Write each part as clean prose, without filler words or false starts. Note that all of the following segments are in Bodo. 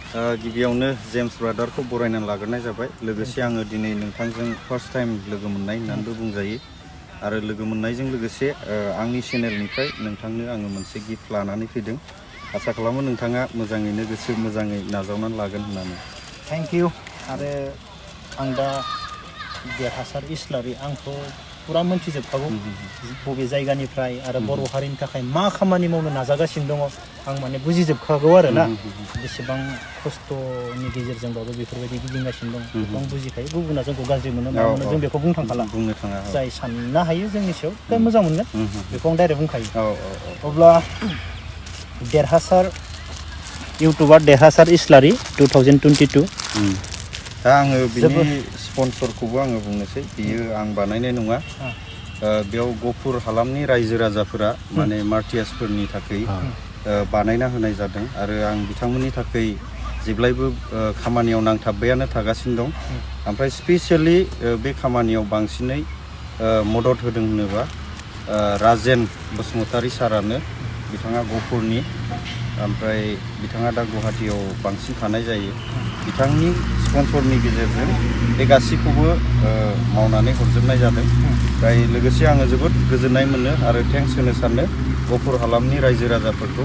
गिबियावनो जेम्स ब्रादारखौ बरायनानै लाग्रोनाय जाबाय लोगोसे आङो दिनै नोंथांजों फार्स्ट टाइम लोगो मोननाय होननानैबो बुंजायो आरो लोगो मोननायजों लोगोसे आंनि चेनेलनिफ्राय नोंथांनो आङो मोनसे गिफ्ट लानानै फैदों आसा खालामो नोंथाङा मोजाङैनो गोसो मोजाङै नाजावनानै लागोन होननानै थेंक इउ आरो आं दा देरहासार इस्लारि आंथ' पुरा मोनथिजोबखागौ बबे जायगानिफ्राय आरो बर' हारिनि थाखाय मा खामानि मावनो नाजागासिनो दङ आं माने बुजिजोबखागौ आरो ना बेसेबां खस्थ'नि गेजेरजोंबाबो बेफोरबायदि गिदिंगासिनो दं बेखौ आं बुजिखायो गुबुना जोंखौ गाज्रि मोनो मा मोनो जों बेखौ बुंनो थांखाला जाय साननो हायो जोंनि सायाव बे मोजां मोनगोन बेखौ आं डाइरेक्ट बुंखायो अब्ला देरहासार इउटुबार देरहासार इस्लारि 2022 दा आङो बिनि स्पन्सरखौबो आङो बुंनोसै बियो आं बानायनाय नङा बेयाव गफुर हालामनि रायजो राजाफोरा माने मार्टियासफोरनि थाखाय बानायना होनाय जादों आरो आं बिथांमोननि थाखाय जेब्लायबो खामानियाव नांथाबबायानो थागासिनो दं ओमफ्राय स्पेसियेलि बे खामानियाव बांसिनै मदद होदों होनोबा राजेन बसुमतारी सारानो बिथाङा गफुरनि ओमफ्राय बिथाङा दा गुवाहाटीयाव बांसिन थानाय जायो बिथांनि स्पन्सरनि गेजेरजों बे गासैखौबो मावनानै हरजोबनाय जादों ओमफ्राय लोगोसे आङो जोबोद गोजोननाय मोनो आरो थेंक्स होनो सानो गफुर हालामनि रायजो राजाफोरखौ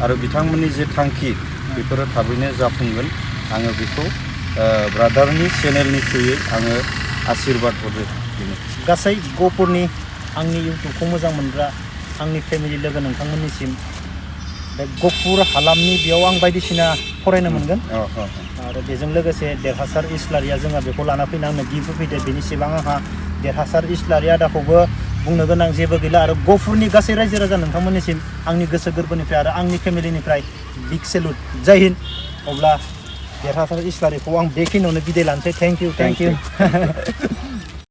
आरो बिथांमोननि जे थांखि बेफोरो थाबैनो जाफुंगोन आङो बेखौ ब्रादारनि चेनेलनि थ्रुयै आङो आशीर्बाद हरो गासै गफुरनि आंनि इउटुबखौ मोजां मोनग्रा आंनि फेमिलि लोगो नोंथांमोननिसिम बे गफुर हालामनि बेयाव आं बायदिसिना फरायनो मोनगोन आरो बेजों लोगोसे देरहासार इस्लारिया जोंहा बेखौ लाना फैना आंनो गिफ्ट होफैदो बेनि सिबां आंहा देरहासार इस्लारि आदाखौबो बुंनो गोनां जेबो गैला आरो गफुरनि गासै रायजो राजा नोंथांमोननिसिम आंनि गोसो गोरबोनिफ्राय आरो आंनि फेमिलिनिफ्राय बिग सेलुट जय हिन्द अब्ला देरहासार इस्लारिखौ आं बेखिनियावनो बिदाय लानोसै थेंक इउ